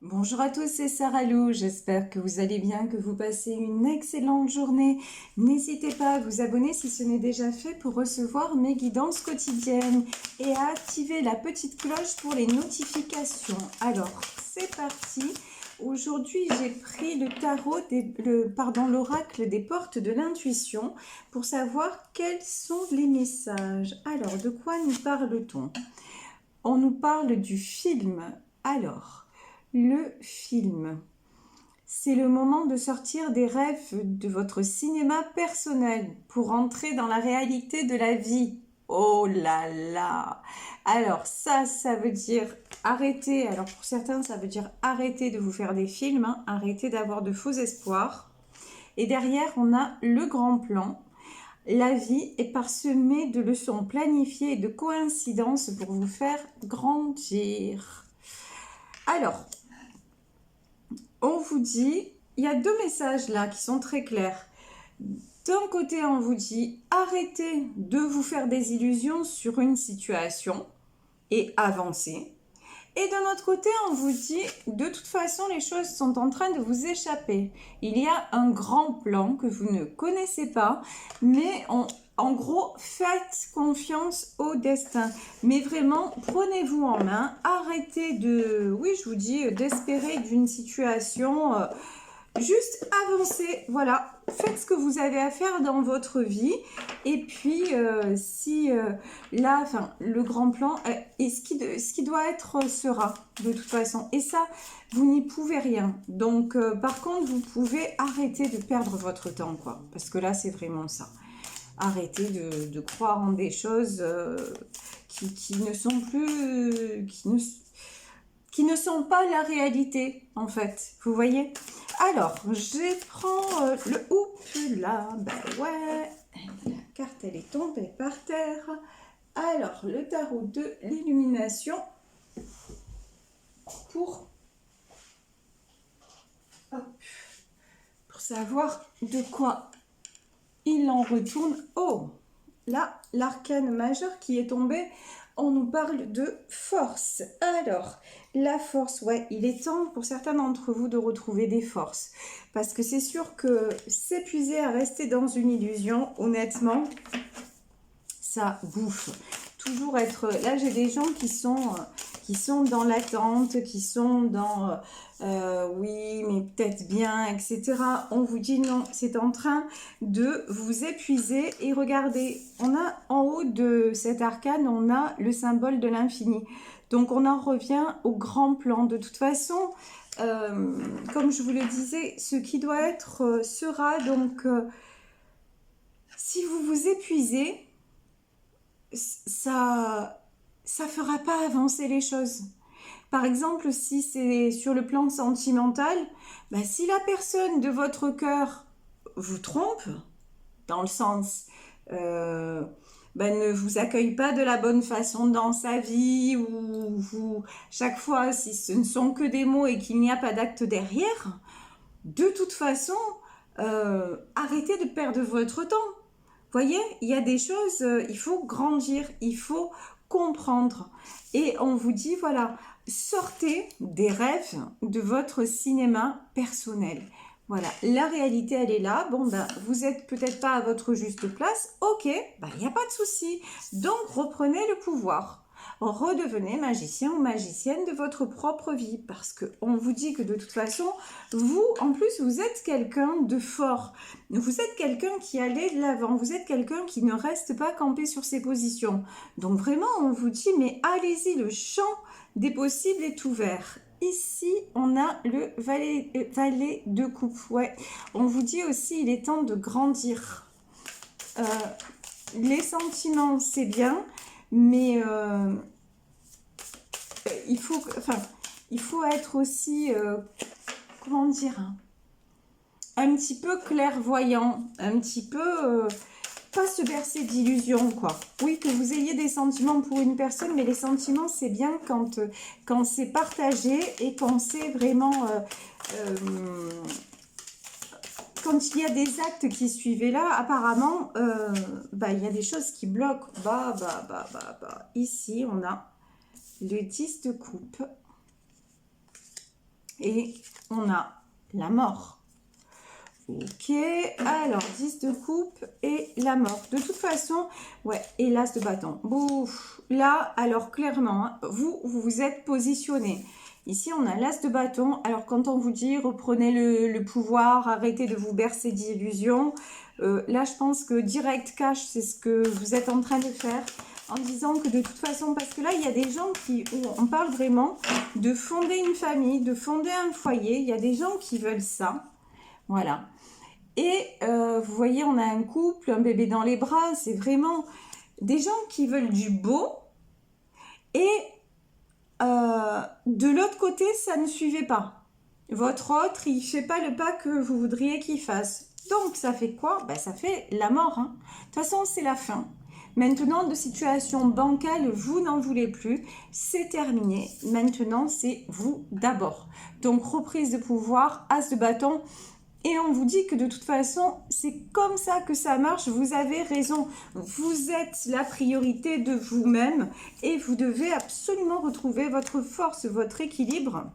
Bonjour à tous, c'est Sarah Lou, j'espère que vous allez bien, que vous passez une excellente journée. N'hésitez pas à vous abonner si ce n'est déjà fait pour recevoir mes guidances quotidiennes et à activer la petite cloche pour les notifications. Alors, c'est parti. Aujourd'hui, j'ai pris le tarot, l'oracle des portes de l'intuition pour savoir quels sont les messages. Alors, de quoi nous parle-t-on? On nous parle du film. Alors, le film, c'est le moment de sortir des rêves de votre cinéma personnel pour entrer dans la réalité de la vie. Oh là là! Alors ça veut dire arrêter. Alors pour certains, ça veut dire arrêter de vous faire des films, hein, arrêter d'avoir de faux espoirs. Et derrière, on a le grand plan. La vie est parsemée de leçons planifiées et de coïncidences pour vous faire grandir. Alors, on vous dit, il y a deux messages là qui sont très clairs. D'un côté, on vous dit, arrêtez de vous faire des illusions sur une situation et avancez. Et d'un autre côté, on vous dit, de toute façon, les choses sont en train de vous échapper. Il y a un grand plan que vous ne connaissez pas, mais en gros, faites confiance au destin. Mais vraiment, prenez-vous en main. Arrêtez de, oui, je vous dis, d'espérer d'une situation. Juste avancez, voilà, faites ce que vous avez à faire dans votre vie. Et puis, si là, enfin, le grand plan, et ce qui doit être sera, de toute façon. Et ça, vous n'y pouvez rien. Donc, par contre, vous pouvez arrêter de perdre votre temps, quoi. Parce que là, c'est vraiment ça. Arrêtez de croire en des choses qui ne sont plus... qui ne sont pas la réalité, en fait. Vous voyez? Alors, je prends le oup là. Ben ouais, la carte, elle est tombée par terre. Alors, le tarot de l'illumination pour, hop, pour savoir de quoi il en retourne. Oh, là, l'arcane majeur qui est tombé, on nous parle de force. Alors, la force, ouais, il est temps pour certains d'entre vous de retrouver des forces. Parce que c'est sûr que s'épuiser à rester dans une illusion, honnêtement, ça bouffe. Toujours être... Là, j'ai des gens qui sont dans l'attente, qui sont dans oui, mais peut-être bien, etc. On vous dit non, c'est en train de vous épuiser. Et regardez, on a en haut de cet arcane, on a le symbole de l'infini. Donc, on en revient au grand plan. De toute façon, comme je vous le disais, ce qui doit être sera. Donc, si vous vous épuisez, ça fera pas avancer les choses. Par exemple, si c'est sur le plan sentimental, bah, si la personne de votre cœur vous trompe, dans le sens bah, ne vous accueille pas de la bonne façon dans sa vie, ou vous, chaque fois, si ce ne sont que des mots et qu'il n'y a pas d'acte derrière, de toute façon, arrêtez de perdre votre temps. Voyez, il y a des choses, il faut grandir, il faut comprendre. Et on vous dit, voilà, sortez des rêves de votre cinéma personnel. Voilà, la réalité, elle est là. Bon, ben, vous êtes peut-être pas à votre juste place. Ok, ben, il n'y a pas de souci. Donc, reprenez le pouvoir. Redevenez magicien ou magicienne de votre propre vie. Parce qu'on vous dit que de toute façon, vous, en plus, vous êtes quelqu'un de fort. Vous êtes quelqu'un qui allait de l'avant. Vous êtes quelqu'un qui ne reste pas campé sur ses positions. Donc, vraiment, on vous dit, mais allez-y, le champ des possibles est ouvert. Ici, on a le valet de coupe. Ouais. On vous dit aussi, il est temps de grandir. Les sentiments, c'est bien, mais il faut être aussi, comment dire, hein, un petit peu clairvoyant, un petit peu... pas se bercer d'illusions, quoi. Oui, que vous ayez des sentiments pour une personne, mais les sentiments, c'est bien quand c'est partagé et quand c'est vraiment... quand il y a des actes qui suivent. Et là, apparemment, bah, il y a des choses qui bloquent. Ici, on a le 10 de coupe. Et on a la mort. Ok, alors 10 de coupe et la mort. De toute façon, ouais, et l'as de bâton. Bouf, là, alors clairement, hein, vous vous êtes positionné. Ici, on a l'as de bâton. Alors, quand on vous dit reprenez le pouvoir, arrêtez de vous bercer d'illusions, là, je pense que direct cash, c'est ce que vous êtes en train de faire. En disant que de toute façon, parce que là, il y a des gens on parle vraiment de fonder une famille, de fonder un foyer. Il y a des gens qui veulent ça. Voilà. Et vous voyez, on a un couple, un bébé dans les bras. C'est vraiment des gens qui veulent du beau. Et de l'autre côté, ça ne suivait pas. Votre autre, il ne fait pas le pas que vous voudriez qu'il fasse. Donc, ça fait quoi? Ben, ça fait la mort. Hein. De toute façon, c'est la fin. Maintenant, de situation bancale, vous n'en voulez plus. C'est terminé. Maintenant, c'est vous d'abord. Donc, reprise de pouvoir, as de bâton. Et on vous dit que de toute façon, c'est comme ça que ça marche. Vous avez raison. Vous êtes la priorité de vous-même et vous devez absolument retrouver votre force, votre équilibre.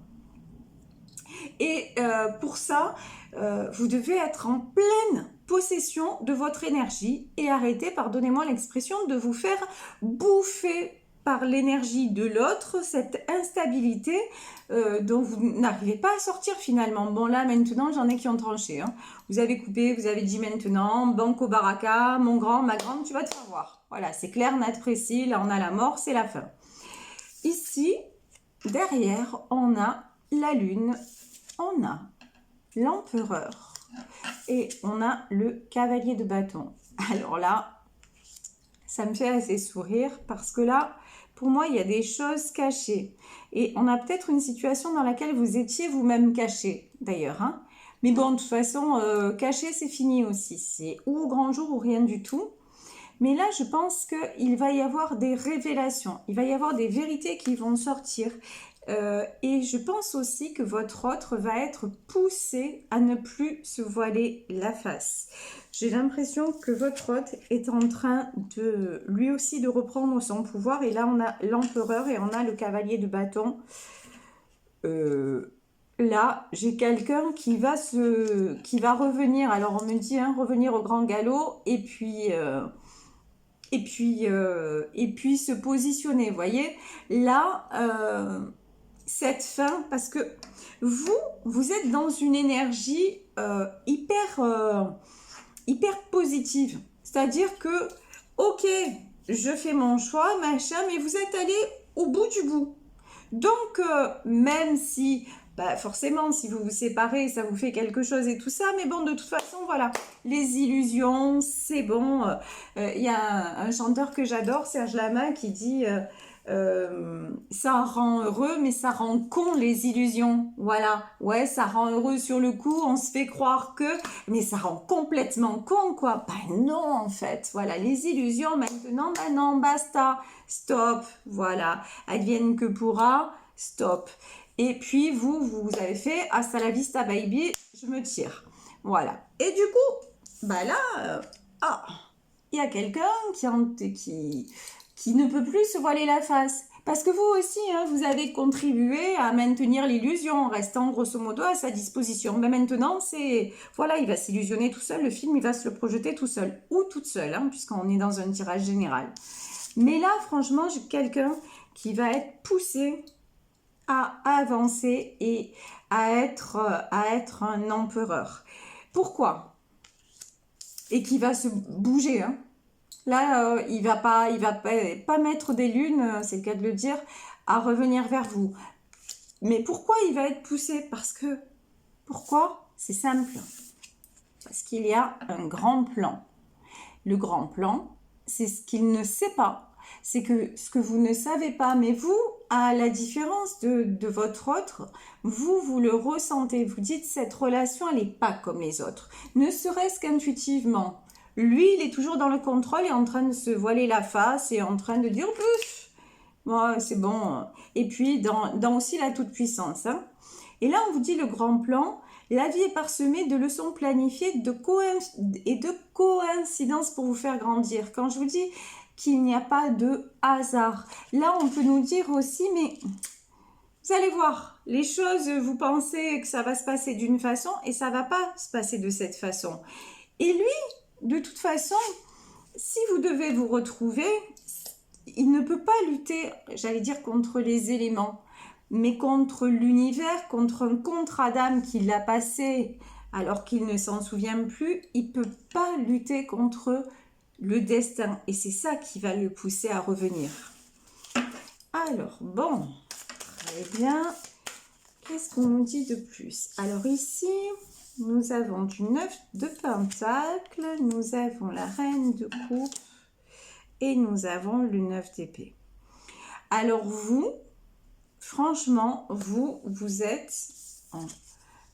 Et pour ça, vous devez être en pleine possession de votre énergie et arrêter, pardonnez-moi l'expression, de vous faire bouffer par l'énergie de l'autre, cette instabilité dont vous n'arrivez pas à sortir finalement. Bon là maintenant j'en ai qui ont tranché. Hein. Vous avez coupé, vous avez dit maintenant, banco baraka, mon grand, ma grande, tu vas te faire voir. Voilà, c'est clair, net, précis, là on a la mort, c'est la fin. Ici, derrière, on a la lune, on a l'empereur et on a le cavalier de bâton. Alors là, ça me fait assez sourire parce que là, pour moi, il y a des choses cachées. Et on a peut-être une situation dans laquelle vous étiez vous-même caché, d'ailleurs. Hein. Mais bon, de toute façon, caché, c'est fini aussi. C'est ou au grand jour ou rien du tout. Mais là, je pense qu'il va y avoir des révélations. Il va y avoir des vérités qui vont sortir. Et je pense aussi que votre autre va être poussé à ne plus se voiler la face. J'ai l'impression que votre autre est en train de lui aussi de reprendre son pouvoir. Et là, on a l'empereur et on a le cavalier de bâton. Là, j'ai quelqu'un qui va revenir. Alors, on me dit revenir au grand galop et puis se positionner. Vous voyez, là. Cette fin, parce que vous êtes dans une énergie hyper positive. C'est-à-dire que, ok, je fais mon choix, machin, mais vous êtes allé au bout du bout. Donc, même si, forcément, si vous vous séparez, ça vous fait quelque chose et tout ça, mais bon, de toute façon, voilà, les illusions, c'est bon. Y a un chanteur que j'adore, Serge Lama, qui dit... ça rend heureux, mais ça rend con les illusions. Voilà, ouais, ça rend heureux sur le coup, on se fait croire que, mais ça rend complètement con, quoi. Non, en fait, voilà, les illusions maintenant, non, basta, stop, voilà, advienne que pourra, stop. Et puis vous avez fait hasta la vista baby, je me tire. Voilà. Et du coup, là, il y a quelqu'un qui ne peut plus se voiler la face. Parce que vous aussi, vous avez contribué à maintenir l'illusion en restant grosso modo à sa disposition. Mais maintenant, voilà, il va s'illusionner tout seul, le film, il va se le projeter tout seul. Ou toute seule, puisqu'on est dans un tirage général. Mais là, franchement, j'ai quelqu'un qui va être poussé à avancer et à être un empereur. Pourquoi? Et qui va se bouger, Là, il va pas mettre des lunes, c'est le cas de le dire, à revenir vers vous. Mais pourquoi il va être poussé? Pourquoi? C'est simple. Parce qu'il y a un grand plan. Le grand plan, c'est ce qu'il ne sait pas. C'est que ce que vous ne savez pas, mais vous, à la différence de votre autre, vous le ressentez. Vous dites, cette relation, elle n'est pas comme les autres. Ne serait-ce qu'intuitivement. Lui, il est toujours dans le contrôle et en train de se voiler la face et en train de dire ouais, c'est bon. Et puis, dans aussi la toute-puissance. Et là, on vous dit le grand plan. La vie est parsemée de leçons planifiées et de coïncidences pour vous faire grandir. Quand je vous dis qu'il n'y a pas de hasard, là, on peut nous dire aussi, mais vous vous allez voir, les choses, vous pensez que ça va se passer d'une façon et ça va pas se passer de cette façon. Et lui, de toute façon, si vous devez vous retrouver, il ne peut pas lutter, j'allais dire, contre les éléments, mais contre l'univers, contre un contrat d'âme qu'il a passé alors qu'il ne s'en souvient plus. Il ne peut pas lutter contre le destin. Et c'est ça qui va le pousser à revenir. Alors, bon, très bien. Qu'est-ce qu'on nous dit de plus? Alors ici, nous avons du 9 de Pentacle, nous avons la Reine de Coupe et nous avons le 9 d'épée. Alors vous, franchement, vous êtes en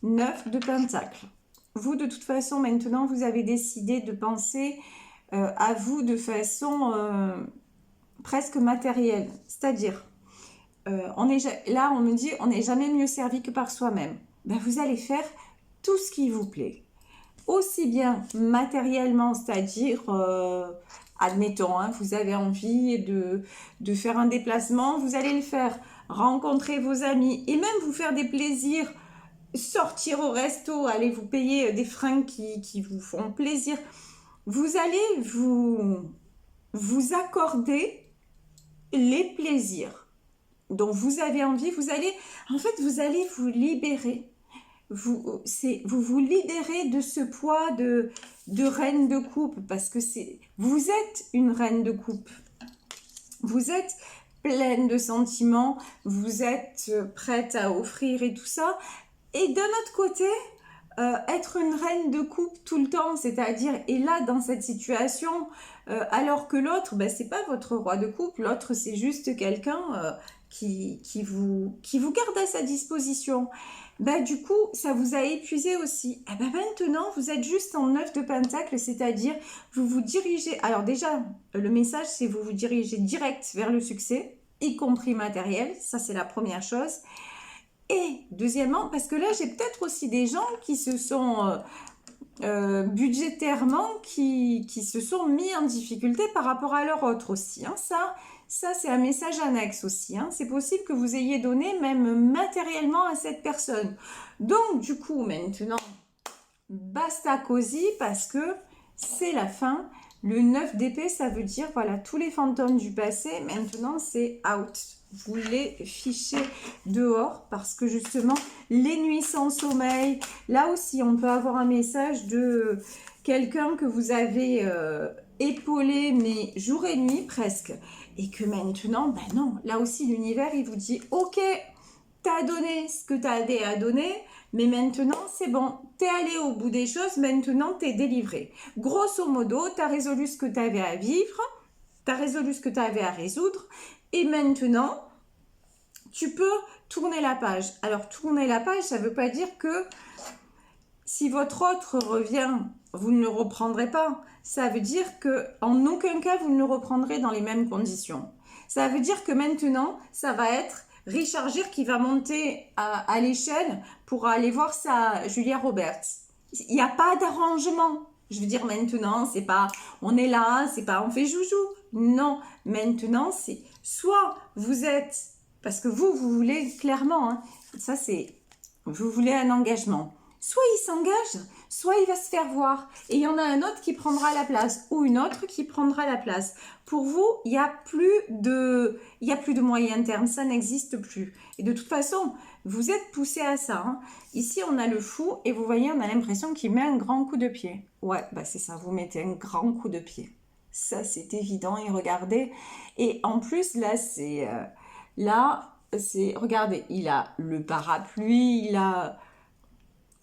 9 de Pentacle. Vous, de toute façon, maintenant, vous avez décidé de penser à vous de façon presque matérielle. C'est-à-dire, là, on me dit, on n'est jamais mieux servi que par soi-même. Ben, vous allez faire tout ce qui vous plaît. Aussi bien matériellement, c'est-à-dire, admettons, hein, vous avez envie de faire un déplacement, vous allez le faire. Rencontrer vos amis et même vous faire des plaisirs, sortir au resto, aller vous payer des fringues qui vous font plaisir. Vous allez vous accorder les plaisirs dont vous avez envie. Vous allez vous libérer. Vous vous libérez de ce poids de reine de coupe parce que vous êtes une reine de coupe. Vous êtes pleine de sentiments, vous êtes prête à offrir et tout ça. Et d'un autre côté, être une reine de coupe tout le temps, c'est-à-dire, et là, dans cette situation, alors que l'autre, ben, c'est pas votre roi de coupe, l'autre, c'est juste quelqu'un qui vous garde à sa disposition. Ben, du coup, ça vous a épuisé aussi. Et ben, maintenant, vous êtes juste en 9 de Pentacle, c'est-à-dire, vous vous dirigez... Alors déjà, le message, c'est vous vous dirigez direct vers le succès, y compris matériel. Ça, c'est la première chose. Et deuxièmement, parce que là, j'ai peut-être aussi des gens qui se sont... budgétairement, qui se sont mis en difficulté par rapport à leur autre aussi. Hein. Ça c'est un message annexe aussi. Hein. C'est possible que vous ayez donné même matériellement à cette personne. Donc, du coup, maintenant, basta cosy parce que c'est la fin. Le 9 d'épée, ça veut dire, voilà, tous les fantômes du passé, maintenant, c'est out. Vous les fichez dehors parce que justement, les nuits sans sommeil, là aussi, on peut avoir un message de quelqu'un que vous avez épaulé, mais jour et nuit presque. Et que maintenant, ben non, là aussi, l'univers, il vous dit, ok, t'as donné ce que t'avais à donner, mais maintenant, c'est bon, t'es allé au bout des choses, maintenant, t'es délivré. Grosso modo, t'as résolu ce que t'avais à vivre, t'as résolu ce que t'avais à résoudre, et maintenant, tu peux tourner la page. Alors, tourner la page, ça ne veut pas dire que si votre autre revient, vous ne le reprendrez pas. Ça veut dire qu'en aucun cas, vous ne le reprendrez dans les mêmes conditions. Ça veut dire que maintenant, ça va être Richard Gere qui va monter à l'échelle pour aller voir sa Julia Roberts. Il n'y a pas d'arrangement. Je veux dire, maintenant, c'est pas on est là, c'est pas on fait joujou. Non, maintenant, c'est soit vous êtes, parce que vous voulez clairement, hein, ça c'est, vous voulez un engagement. Soit il s'engage, soit il va se faire voir. Et il y en a un autre qui prendra la place ou une autre qui prendra la place. Pour vous, il n'y a plus de moyen terme, ça n'existe plus. Et de toute façon, vous êtes poussé à ça. Hein. Ici, on a le fou et vous voyez, on a l'impression qu'il met un grand coup de pied. Ouais, bah c'est ça, vous mettez un grand coup de pied. Ça, c'est évident. Et regardez. Et en plus, là, c'est... regardez, il a le parapluie, il a...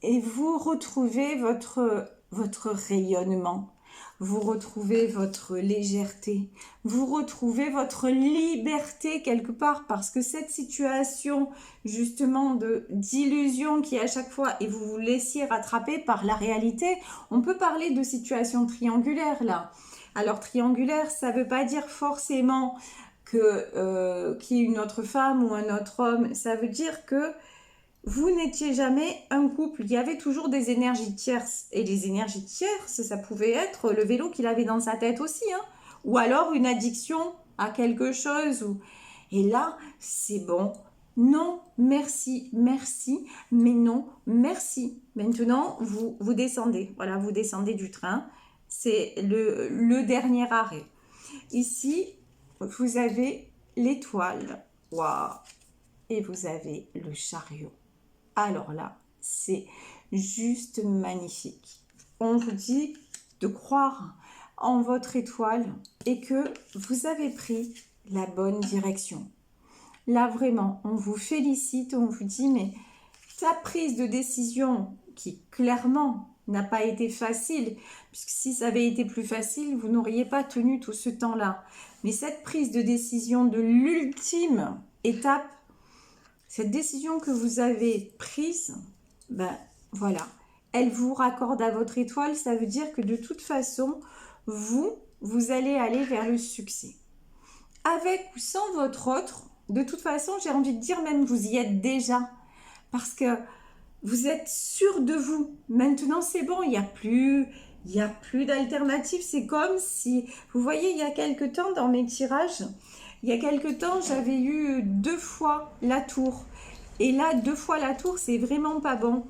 Et vous retrouvez votre rayonnement, vous retrouvez votre légèreté, vous retrouvez votre liberté quelque part parce que cette situation justement d'illusion qui est à chaque fois et vous vous laissiez rattraper par la réalité, on peut parler de situation triangulaire là. Alors triangulaire, ça ne veut pas dire forcément qu'il y ait une autre femme ou un autre homme, ça veut dire que vous n'étiez jamais un couple, il y avait toujours des énergies tierces. Et les énergies tierces, ça pouvait être le vélo qu'il avait dans sa tête aussi. Hein. Ou alors une addiction à quelque chose. Et là, c'est bon, non, merci, merci, mais non, merci. Maintenant, vous descendez. Voilà, vous descendez du train. C'est le dernier arrêt. Ici, vous avez l'étoile. Waouh! Et vous avez le chariot. Alors là, c'est juste magnifique. On vous dit de croire en votre étoile et que vous avez pris la bonne direction. Là, vraiment, on vous félicite, on vous dit, mais ta prise de décision qui, clairement, n'a pas été facile, puisque si ça avait été plus facile, vous n'auriez pas tenu tout ce temps-là. Mais cette prise de décision de l'ultime étape, cette décision que vous avez prise, ben voilà, elle vous raccorde à votre étoile, ça veut dire que de toute façon, vous allez aller vers le succès. Avec ou sans votre autre, de toute façon, j'ai envie de dire même vous y êtes déjà. Parce que vous êtes sûr de vous. Maintenant, c'est bon, il n'y a plus d'alternative. C'est comme si, vous voyez, il y a quelque temps dans mes tirages, il y a quelque temps, j'avais eu 2 fois la tour. Et là, 2 fois la tour, c'est vraiment pas bon.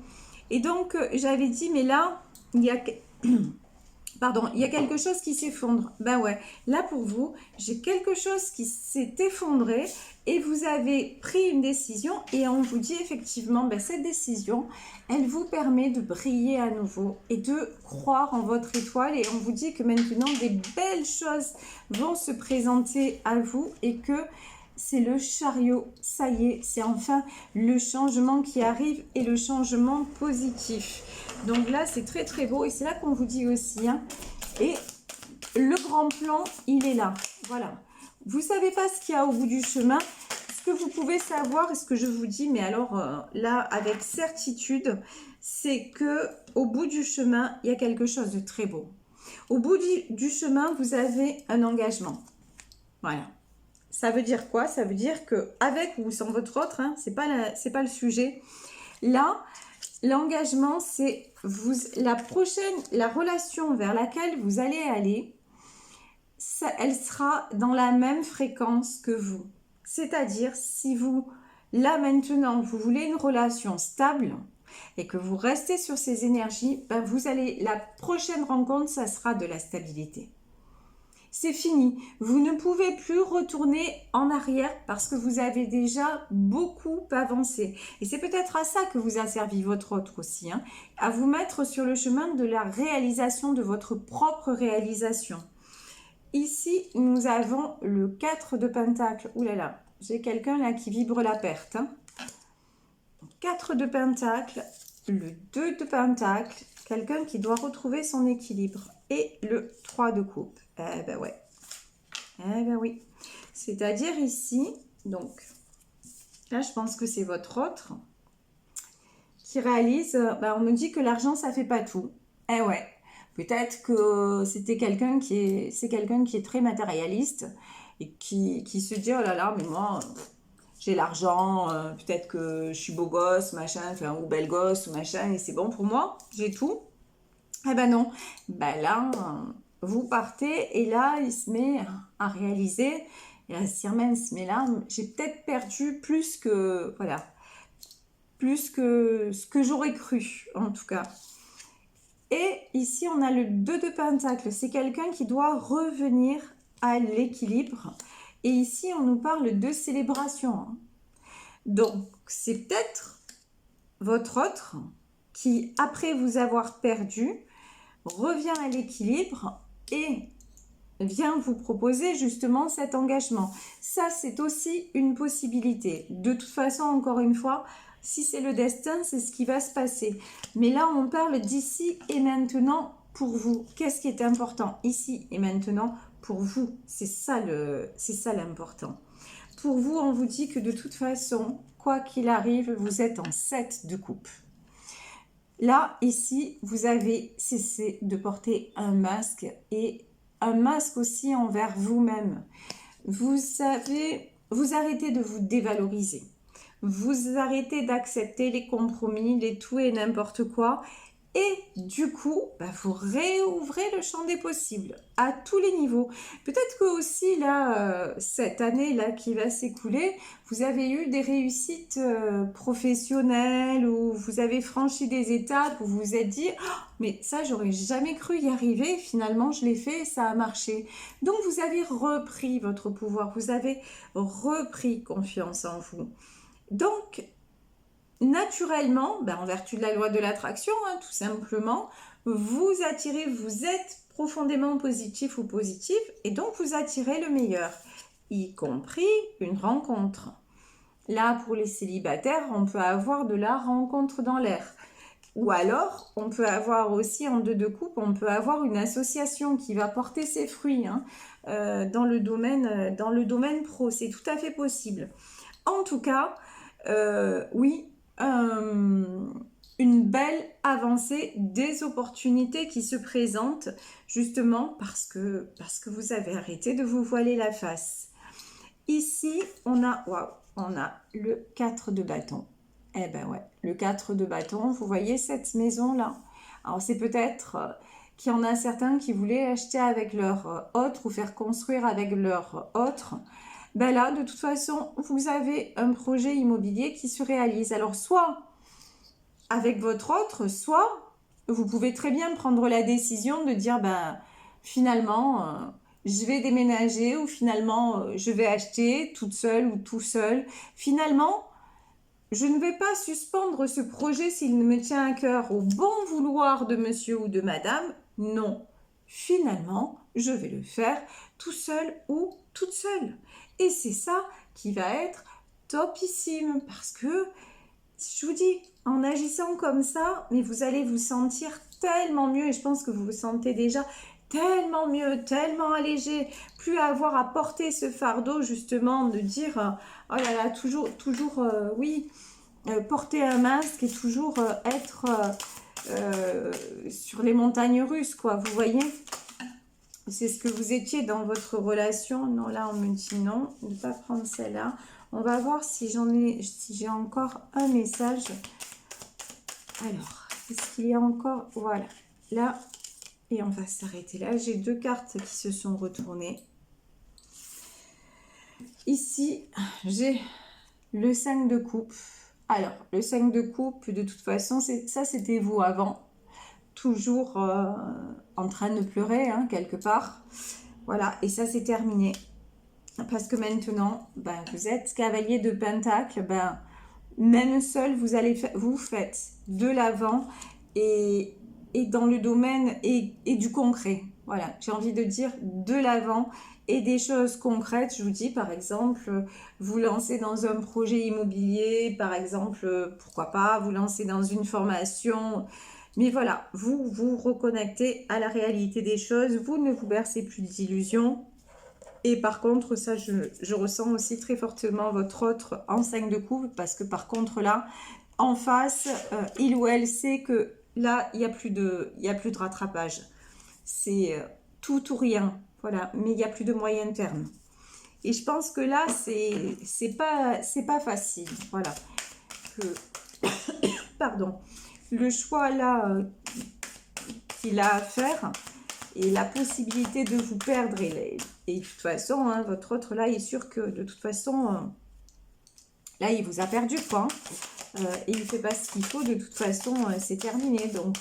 Et donc, j'avais dit, mais là, il y a... Pardon, il y a quelque chose qui s'effondre. Ben ouais, là pour vous, j'ai quelque chose qui s'est effondré et vous avez pris une décision et on vous dit effectivement, ben cette décision, elle vous permet de briller à nouveau et de croire en votre étoile et on vous dit que maintenant des belles choses vont se présenter à vous et que c'est le chariot, ça y est, c'est enfin le changement qui arrive et le changement positif. Donc là, c'est très très beau et c'est là qu'on vous dit aussi, hein, et le grand plan, il est là, voilà. Vous savez pas ce qu'il y a au bout du chemin, ce que vous pouvez savoir et ce que je vous dis, mais alors là, avec certitude, c'est que au bout du chemin, il y a quelque chose de très beau. Au bout du chemin, vous avez un engagement, voilà. Ça veut dire quoi? Ça veut dire que avec ou sans votre autre, hein, c'est pas le sujet. Là, l'engagement, c'est la relation vers laquelle vous allez aller, ça, elle sera dans la même fréquence que vous. C'est-à-dire, si vous, là maintenant, vous voulez une relation stable et que vous restez sur ces énergies, ben vous allez, la prochaine rencontre, ça sera de la stabilité. C'est fini. Vous ne pouvez plus retourner en arrière parce que vous avez déjà beaucoup avancé. Et c'est peut-être à ça que vous a servi votre autre aussi, hein, à vous mettre sur le chemin de la réalisation de votre propre réalisation. Ici, nous avons le 4 de Pentacle. Ouh là là, j'ai quelqu'un là qui vibre la perte. Hein. 4 de Pentacle, le 2 de Pentacle, quelqu'un qui doit retrouver son équilibre. Et le 3 de coupe. Eh ben ouais. Eh ben oui. C'est-à-dire ici, donc, là je pense que c'est votre autre qui réalise, ben on me dit que l'argent ça fait pas tout. Eh ouais. Peut-être que c'était quelqu'un qui est très matérialiste et qui se dit oh là là, mais moi j'ai l'argent, peut-être que je suis beau gosse, machin, enfin, ou belle gosse, ou machin, et c'est bon pour moi, j'ai tout. Eh ben non, ben là, vous partez et là, il se met à réaliser, et là, se dit, mince, mais là, j'ai peut-être perdu plus que, voilà, plus que ce que j'aurais cru, en tout cas. Et ici, on a le 2 de Pentacle, c'est quelqu'un qui doit revenir à l'équilibre. Et ici, on nous parle de célébration. Hein. Donc, c'est peut-être votre autre qui, après vous avoir perdu, revient à l'équilibre et vient vous proposer justement cet engagement. Ça, c'est aussi une possibilité. De toute façon, encore une fois, si c'est le destin, c'est ce qui va se passer. Mais là, on parle d'ici et maintenant pour vous. Qu'est-ce qui est important ici et maintenant pour vous? C'est ça l'important. Pour vous, on vous dit que de toute façon, quoi qu'il arrive, vous êtes en 7 de coupe. Là, ici, vous avez cessé de porter un masque et un masque aussi envers vous-même. Vous arrêtez de vous dévaloriser. Vous arrêtez d'accepter les compromis, les tout et n'importe quoi. Et du coup, vous réouvrez le champ des possibles à tous les niveaux. Peut-être que aussi, là, cette année-là qui va s'écouler, vous avez eu des réussites professionnelles ou vous avez franchi des étapes où vous vous êtes dit oh, mais ça, j'aurais jamais cru y arriver. Finalement, je l'ai fait et ça a marché. Donc, vous avez repris votre pouvoir. Vous avez repris confiance en vous. Donc, naturellement, en vertu de la loi de l'attraction, tout simplement, vous attirez, vous êtes profondément positif ou positif et donc vous attirez le meilleur, y compris une rencontre. Là, pour les célibataires, on peut avoir de la rencontre dans l'air. Ou alors, on peut avoir aussi en deux de couple, on peut avoir une association qui va porter ses fruits dans le domaine pro. C'est tout à fait possible. En tout cas, oui, une belle avancée des opportunités qui se présentent justement parce que vous avez arrêté de vous voiler la face. Ici, on a le 4 de bâton. Eh ben ouais, le 4 de bâton, vous voyez cette maison-là. Alors c'est peut-être qu'il y en a certains qui voulaient acheter avec leur autre ou faire construire avec leur autre. Là, de toute façon, vous avez un projet immobilier qui se réalise. Alors, soit avec votre autre, soit vous pouvez très bien prendre la décision de dire, finalement, je vais déménager ou finalement, je vais acheter toute seule ou tout seul. Finalement, je ne vais pas suspendre ce projet s'il me tient à cœur au bon vouloir de monsieur ou de madame. Non, finalement, je vais le faire tout seul ou toute seule. Et c'est ça qui va être topissime parce que, je vous dis, en agissant comme ça, mais vous allez vous sentir tellement mieux et je pense que vous vous sentez déjà tellement mieux, tellement allégé, plus à avoir à porter ce fardeau justement de dire oh là là, toujours porter un masque et toujours être sur les montagnes russes, quoi, vous voyez. C'est ce que vous étiez dans votre relation. Non, là, on me dit non, ne pas prendre celle-là. On va voir si j'ai encore un message. Alors, est-ce qu'il y a encore... Voilà, là, et on va s'arrêter là. J'ai deux cartes qui se sont retournées. Ici, j'ai le 5 de coupe. Alors, le 5 de coupe, de toute façon, ça, c'était vous avant. Toujours en train de pleurer, quelque part. Voilà, et ça, c'est terminé. Parce que maintenant, vous êtes cavalier de Pentacle, même seul, vous faites de l'avant et dans le domaine et du concret. Voilà, j'ai envie de dire de l'avant et des choses concrètes. Je vous dis, par exemple, vous lancez dans un projet immobilier, par exemple, pourquoi pas, vous lancez dans une formation. Mais voilà, vous vous reconnectez à la réalité des choses, vous ne vous bercez plus d'illusions. Et par contre, ça, je ressens aussi très fortement votre autre en 5 de coupe, parce que par contre, là, en face, il ou elle sait que là, il n'y a plus de rattrapage. C'est tout ou rien, voilà, mais il n'y a plus de moyen terme. Et je pense que là, c'est pas facile, voilà. Pardon. Le choix là qu'il a à faire et la possibilité de vous perdre et de toute façon votre autre là est sûr que de toute façon là il vous a perdu quoi et il fait pas ce qu'il faut, de toute façon c'est terminé. Donc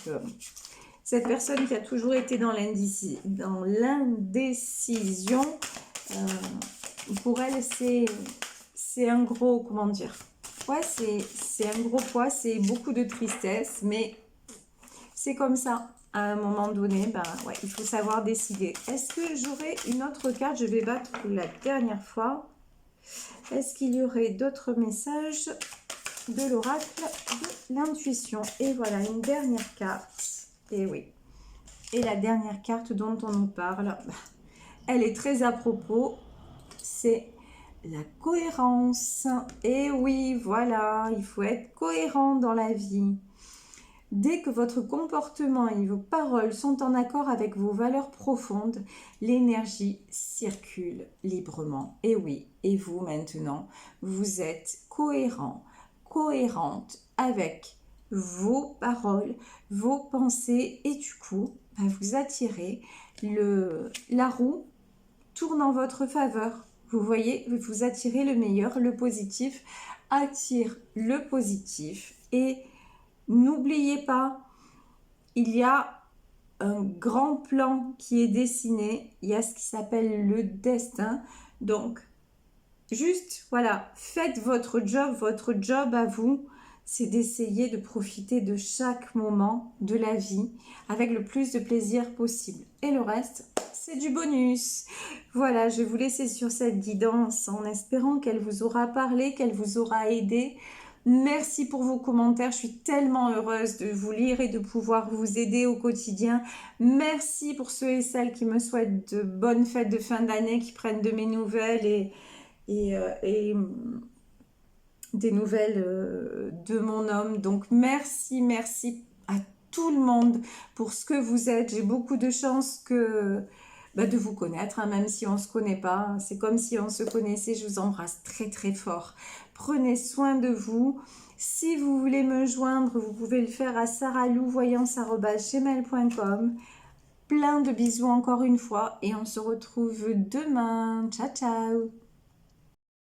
cette personne qui a toujours été dans l'indécision, pour elle c'est un gros, comment dire, ouais, c'est un gros poids, c'est beaucoup de tristesse, mais c'est comme ça. À un moment donné, ouais, il faut savoir décider. Est-ce que j'aurai une autre carte? Je vais battre pour la dernière fois. Est-ce qu'il y aurait d'autres messages de l'oracle de l'intuition? Et voilà, une dernière carte. Et oui. Et la dernière carte dont on nous parle, elle est très à propos. C'est la cohérence. Et oui, voilà, il faut être cohérent dans la vie. Dès que votre comportement et vos paroles sont en accord avec vos valeurs profondes, l'énergie circule librement. Et oui, et vous maintenant, vous êtes cohérent, cohérente avec vos paroles, vos pensées et du coup, vous attirez la roue tourne en votre faveur. Vous voyez, vous attirez le meilleur, le positif. Attire le positif et n'oubliez pas, il y a un grand plan qui est dessiné. Il y a ce qui s'appelle le destin. Donc, juste, voilà, faites votre job. Votre job à vous, c'est d'essayer de profiter de chaque moment de la vie avec le plus de plaisir possible. Et le reste, c'est du bonus. Voilà, je vais vous laisser sur cette guidance en espérant qu'elle vous aura parlé, qu'elle vous aura aidé. Merci pour vos commentaires, je suis tellement heureuse de vous lire et de pouvoir vous aider au quotidien. Merci pour ceux et celles qui me souhaitent de bonnes fêtes de fin d'année, qui prennent de mes nouvelles et des nouvelles de mon homme. Donc merci à tout le monde pour ce que vous êtes. J'ai beaucoup de chance de vous connaître, hein, même si on ne se connaît pas. C'est comme si on se connaissait. Je vous embrasse très très fort. Prenez soin de vous. Si vous voulez me joindre, vous pouvez le faire à saralouvoyance@gmail.com. Plein de bisous encore une fois et on se retrouve demain. Ciao ciao.